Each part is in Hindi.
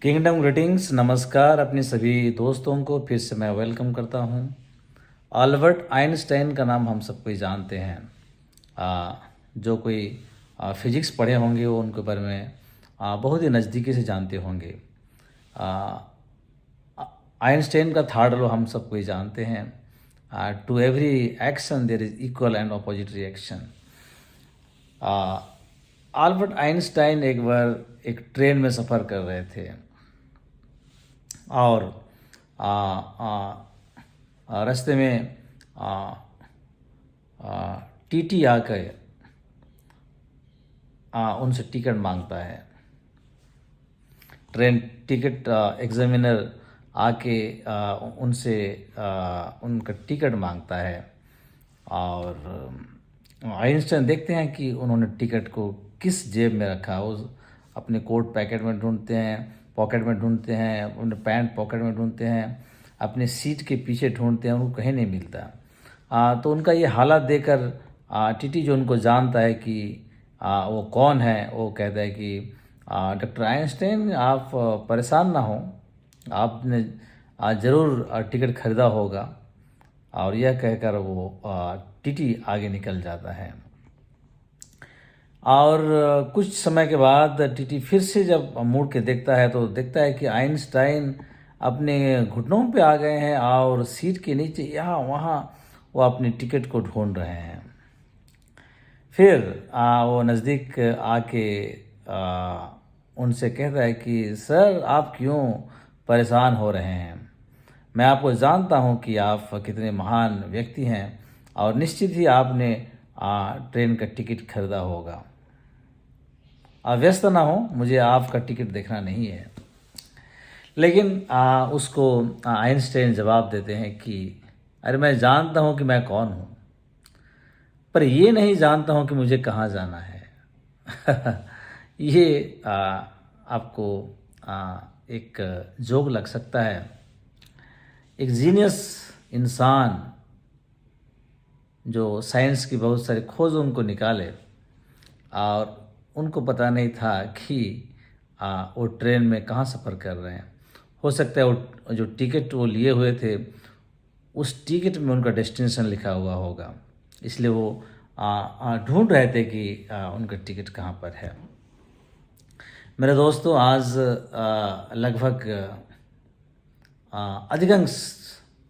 किंगडम ग्रीटिंग्स, नमस्कार अपने सभी दोस्तों को फिर से मैं वेलकम करता हूं। अल्बर्ट आइंस्टाइन का नाम हम सब कोई जानते हैं। जो कोई फिजिक्स पढ़े होंगे वो उनके बारे में बहुत ही नज़दीकी से जानते होंगे। आ, आइंस्टाइन का थर्ड लॉ हम सब कोई जानते हैं। To every action there is equal and opposite reaction. Albert Einstein एक बार एक ट्रेन में सफ़र कर रहे थे और रास्ते में टीटी आकर उनसे टिकट मांगता है। ट्रेन टिकट एग्जामिनर आके उनसे उनका टिकट मांगता है और आइंस्टाइन देखते हैं कि उन्होंने टिकट को किस जेब में रखा। वो अपने कोट पैकेट में ढूंढते हैं, पॉकेट में ढूंढते हैं, अपने पैंट पॉकेट में ढूंढते हैं, अपने सीट के पीछे ढूंढते हैं, उनको कहीं नहीं मिलता। तो उनका ये हालत देखकर टीटी जो उनको जानता है कि वो कौन है, वो कहता है कि डॉक्टर आइंस्टाइन आप परेशान ना हो, आपने ज़रूर टिकट खरीदा होगा। और यह कहकर वो टीटी आगे निकल जाता है। और कुछ समय के बाद टीटी फिर से जब मुड़ के देखता है तो देखता है कि आइंस्टाइन अपने घुटनों पे आ गए हैं और सीट के नीचे यहाँ वहाँ वो अपनी टिकट को ढूंढ रहे हैं। फिर वो नज़दीक आके उनसे कहता है कि सर आप क्यों परेशान हो रहे हैं, मैं आपको जानता हूँ कि आप कितने महान व्यक्ति हैं और निश्चित ही आपने ट्रेन का टिकट खरीदा होगा। आप व्यस्त ना हो, मुझे आपका टिकट देखना नहीं है। लेकिन उसको आइंस्टाइन जवाब देते हैं कि अरे मैं जानता हूँ कि मैं कौन हूँ, पर ये नहीं जानता हूँ कि मुझे कहाँ जाना है। ये आपको एक जोक लग सकता है। एक जीनियस इंसान जो साइंस की बहुत सारी खोजों को निकाले और उनको पता नहीं था कि वो ट्रेन में कहाँ सफ़र कर रहे हैं। हो सकता है वो जो टिकट वो लिए हुए थे उस टिकट में उनका डेस्टिनेशन लिखा हुआ होगा, इसलिए वो ढूंढ रहे थे कि उनका टिकट कहाँ पर है। मेरे दोस्तों, आज लगभग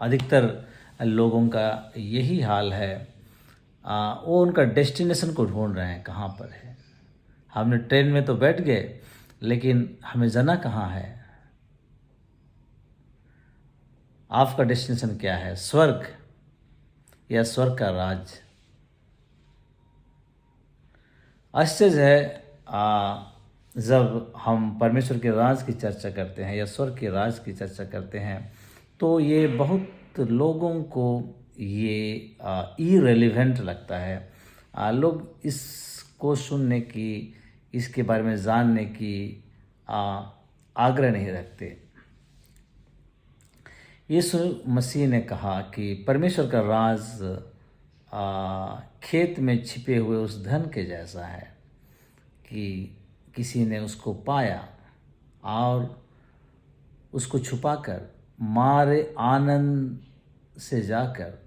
अधिकतर लोगों का यही हाल है। वो उनका डेस्टिनेशन को ढूंढ रहे हैं, कहाँ पर है। हमने ट्रेन में तो बैठ गए, लेकिन हमें जाना कहाँ है। आपका डेस्टिनेशन क्या है, स्वर्ग या स्वर्ग का राज? आश्चर्य है जब हम परमेश्वर के राज की चर्चा करते हैं या स्वर्ग के राज की चर्चा करते हैं तो ये बहुत लोगों को ये इरेलीवेंट लगता है। लोग इसको सुनने की, इसके बारे में जानने की आग्रह नहीं रखते। यीशु मसीह ने कहा कि परमेश्वर का राज खेत में छिपे हुए उस धन के जैसा है कि किसी ने उसको पाया और उसको छुपाकर मारे आनंद से जाकर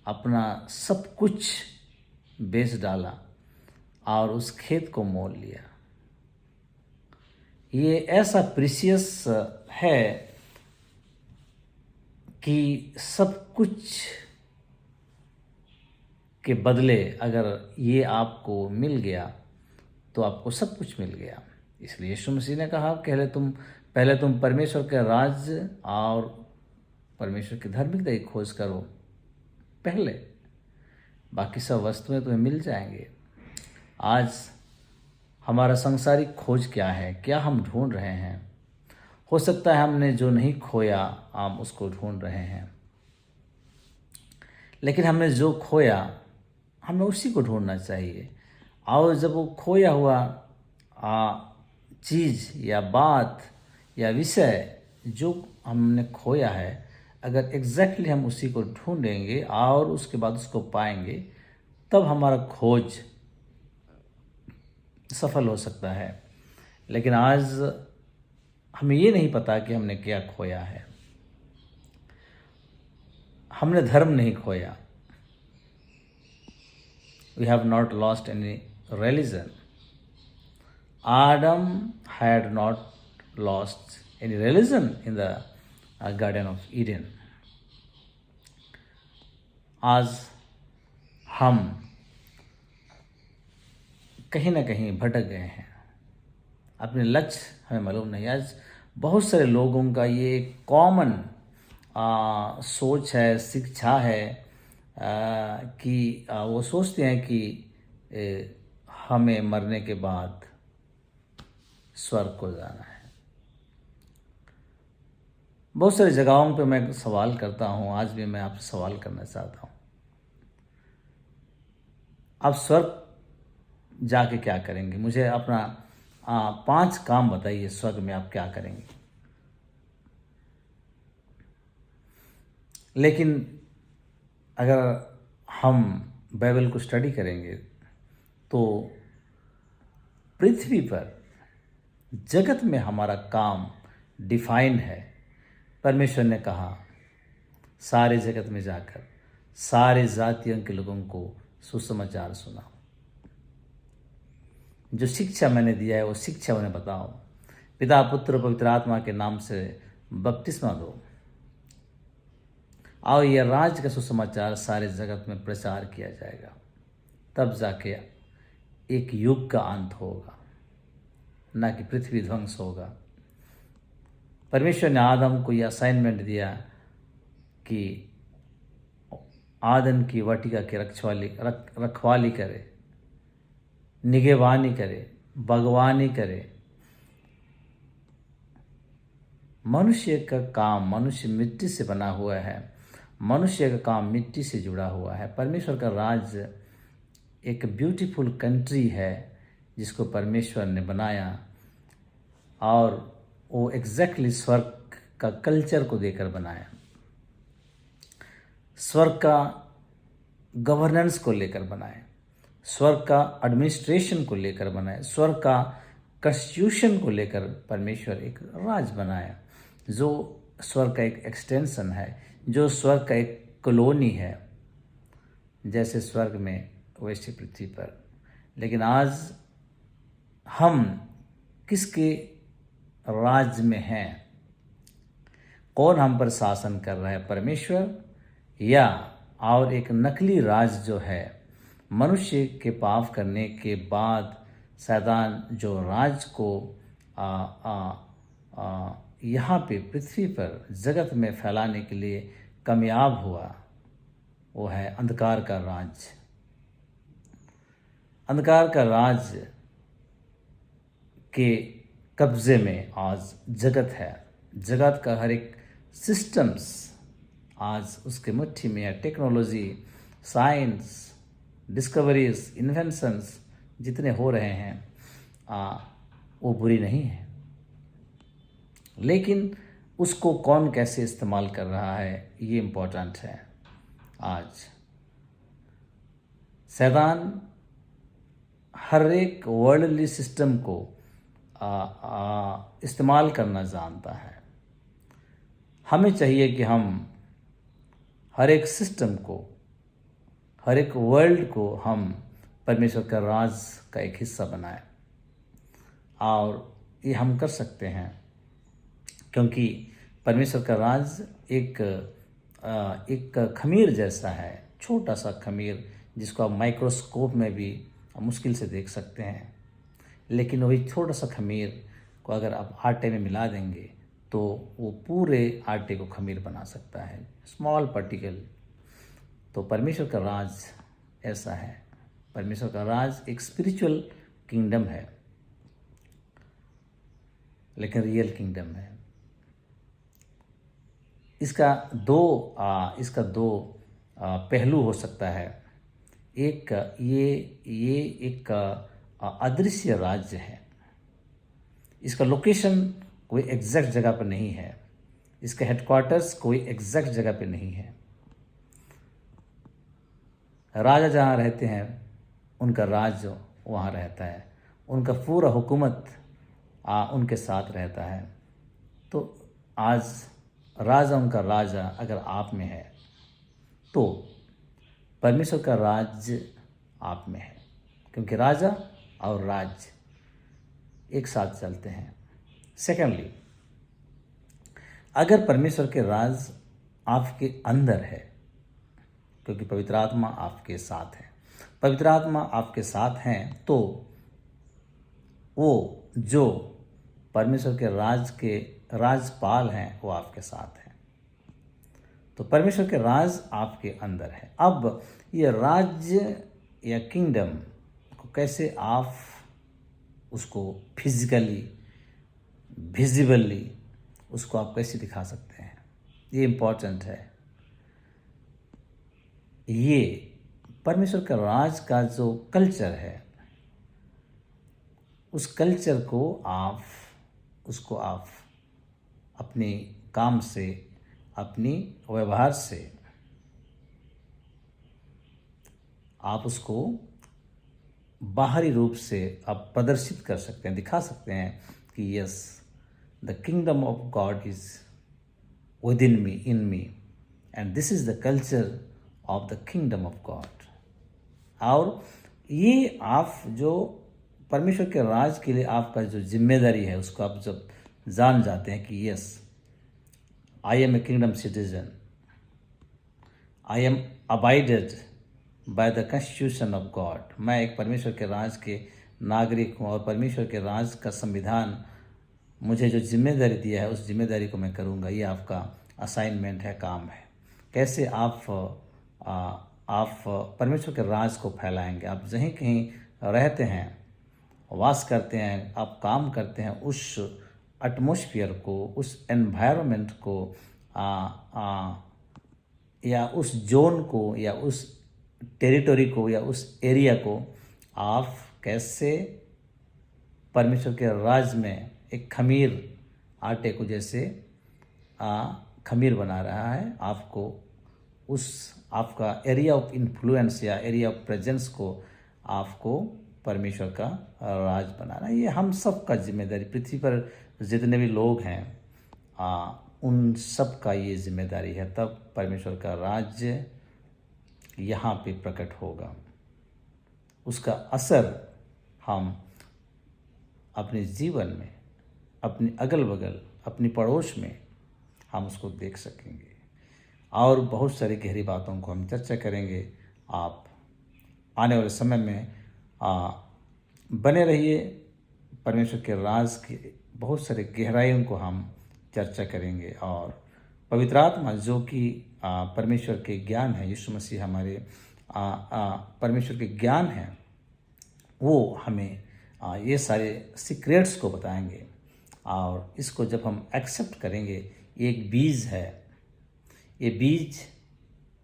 अपना सब कुछ बेच डाला और उस खेत को मोल लिया। ये ऐसा प्रीशियस है कि सब कुछ के बदले अगर ये आपको मिल गया तो आपको सब कुछ मिल गया। इसलिए यीशु मसीह ने कहा पहले तुम परमेश्वर के राज्य और परमेश्वर की धार्मिकता की खोज करो पहले, बाकी सब वस्तुएं तुम्हें मिल जाएंगे। आज हमारा सांसारिक खोज क्या है, क्या हम ढूंढ रहे हैं? हो सकता है हमने जो नहीं खोया हम उसको ढूंढ रहे हैं, लेकिन हमने जो खोया हमें उसी को ढूंढना चाहिए। और जब वो खोया हुआ चीज़ या बात या विषय जो हमने खोया है, अगर एग्जैक्टली हम उसी को ढूंढेंगे और उसके बाद उसको पाएंगे, तब हमारा खोज सफल हो सकता है। लेकिन आज हमें ये नहीं पता कि हमने क्या खोया है। हमने धर्म नहीं खोया। We have not lost any religion. Adam had not lost any religion in the Garden of Eden. आज हम कहीं ना कहीं भटक गए हैं, अपने लक्ष्य हमें मालूम नहीं। आज बहुत सारे लोगों का ये कॉमन सोच है, शिक्षा है कि वो सोचते हैं कि हमें मरने के बाद स्वर्ग को जाना है। बहुत सारी जगहों पे मैं सवाल करता हूँ, आज भी मैं आपसे सवाल करना चाहता हूँ, आप स्वर्ग जाके क्या करेंगे? मुझे अपना 5 काम बताइए, स्वर्ग में आप क्या करेंगे। लेकिन अगर हम बाइबल को स्टडी करेंगे तो पृथ्वी पर, जगत में हमारा काम डिफाइन है। परमेश्वर ने कहा सारे जगत में जाकर सारे जातियों के लोगों को सुसमाचार सुनाओ। जो शिक्षा मैंने दिया है वो शिक्षा उन्हें बताओ। पिता पुत्र पवित्र आत्मा के नाम से बपतिस्मा दो। और यह राज्य का सुसमाचार सारे जगत में प्रचार किया जाएगा, तब जाके एक युग का अंत होगा, ना कि पृथ्वी ध्वंस होगा। परमेश्वर ने आदम को यह असाइनमेंट दिया कि आदम की वाटिका की रखवाली करे, निगहबानी करे, बागवानी करे। मनुष्य का काम, मनुष्य मिट्टी से बना हुआ है, मनुष्य का काम मिट्टी से जुड़ा हुआ है। परमेश्वर का राज्य एक ब्यूटीफुल कंट्री है जिसको परमेश्वर ने बनाया, और वो एग्जैक्टली स्वर्ग का कल्चर को देकर बनाया, स्वर्ग का गवर्नेंस को लेकर बनाया, स्वर्ग का एडमिनिस्ट्रेशन को लेकर बनाया, स्वर्ग का कॉन्स्टिट्यूशन को लेकर परमेश्वर एक राज बनाया, जो स्वर्ग का एक एक्सटेंशन है, जो स्वर्ग का एक कॉलोनी है। जैसे स्वर्ग में वैसे पृथ्वी पर। लेकिन आज हम किसके राज में हैं? कौन हम पर शासन कर रहा है, परमेश्वर या और एक नकली राज जो है, मनुष्य के पाप करने के बाद शैतान जो राज को यहाँ पे पृथ्वी पर जगत में फैलाने के लिए कामयाब हुआ, वो है अंधकार का राज। अंधकार का राज के कब्जे में आज जगत है। जगत का हर एक सिस्टम्स आज उसके मुट्ठी में है। टेक्नोलॉजी, साइंस, डिस्कवरीज, इन्वेंशंस जितने हो रहे हैं वो बुरी नहीं है, लेकिन उसको कौन कैसे इस्तेमाल कर रहा है ये इम्पोर्टेंट है। आज शैतान हर एक वर्ल्डली सिस्टम को इस्तेमाल करना जानता है। हमें चाहिए कि हम हर एक सिस्टम को, हर एक वर्ल्ड को हम परमेश्वर का राज का एक हिस्सा बनाएं, और ये हम कर सकते हैं क्योंकि परमेश्वर का राज एक खमीर जैसा है, छोटा सा खमीर जिसको आप माइक्रोस्कोप में भी मुश्किल से देख सकते हैं। लेकिन वही छोटा सा खमीर को अगर आप आटे में मिला देंगे तो वो पूरे आटे को खमीर बना सकता है, स्मॉल पार्टिकल। तो परमेश्वर का राज ऐसा है। परमेश्वर का राज एक स्पिरिचुअल किंगडम है, लेकिन रियल किंगडम है। इसका दो पहलू हो सकता है। एक ये एक अदृश्य राज्य है। इसका लोकेशन कोई एग्जैक्ट जगह पर नहीं है, इसका हेडक्वार्टर्स कोई एग्जैक्ट जगह पे नहीं है। राजा जहाँ रहते हैं उनका राज वहाँ रहता है, उनका पूरा हुकूमत उनके साथ रहता है। तो आज राजा उनका राजा अगर आप में है तो परमेश्वर का राज्य आप में है, क्योंकि राजा और राज्य एक साथ चलते हैं। सेकेंडली, अगर परमेश्वर के राज आपके अंदर है, क्योंकि पवित्र आत्मा आपके साथ है, पवित्र आत्मा आपके साथ हैं, तो वो जो परमेश्वर के राज के राजपाल हैं वो आपके साथ हैं। तो परमेश्वर के राज आपके अंदर है। अब ये राज्य या किंगडम को कैसे आप उसको फिजिकली, विजिबली उसको आप कैसे दिखा सकते हैं, ये इम्पोर्टेंट है। ये परमेश्वर का राज का जो कल्चर है, उस कल्चर को आप अपने काम से, अपनी व्यवहार से आप उसको बाहरी रूप से आप प्रदर्शित कर सकते हैं, दिखा सकते हैं कि yes, the kingdom of God is with in me, and this is the culture of the kingdom of God. और ये आप जो परमेश्वर के राज के लिए आपका जो जिम्मेदारी है, उसको आप जब जान जाते हैं कि yes, I am a kingdom citizen, I am abided by the constitution of God, मैं एक परमेश्वर के राज के नागरिक हूँ और परमेश्वर के राज का संविधान मुझे जो जिम्मेदारी दिया है उस जिम्मेदारी को मैं करूँगा। ये आपका असाइनमेंट है, काम है। कैसे आप परमेश्वर के राज को फैलाएंगे। आप जहीं कहीं रहते हैं, वास करते हैं, आप काम करते हैं, उस एटमॉस्फेयर को, उस एनवायरनमेंट को या उस जोन को या उस टेरिटोरी को या उस एरिया को आप कैसे परमेश्वर के राज में एक खमीर आटे को जैसे खमीर बना रहा है, आपको उस आपका एरिया ऑफ इन्फ्लुएंस या एरिया ऑफ प्रेजेंस को आपको परमेश्वर का राज बनाना। ये हम सब का जिम्मेदारी, पृथ्वी पर जितने भी लोग हैं उन सब का ये जिम्मेदारी है। तब परमेश्वर का राज्य यहाँ पे प्रकट होगा। उसका असर हम अपने जीवन में, अपने अगल बगल, अपनी पड़ोस में हम उसको देख सकेंगे। और बहुत सारी गहरी बातों को हम चर्चा करेंगे। आप आने वाले समय में बने रहिए। परमेश्वर के राज की बहुत सारी गहराइयों को हम चर्चा करेंगे और पवित्र आत्मा जो कि परमेश्वर के ज्ञान है, यीशु मसीह हमारे परमेश्वर के ज्ञान है, वो हमें ये सारे सीक्रेट्स को बताएंगे। और इसको जब हम एक्सेप्ट करेंगे, ये एक बीज है, ये बीज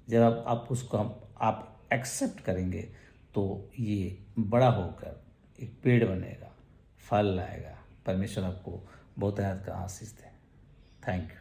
जब आप उसको आप एक्सेप्ट करेंगे तो ये बड़ा होकर एक पेड़ बनेगा, फल लाएगा। परमेश्वर आपको बहुत का आशीष दे। Thank you.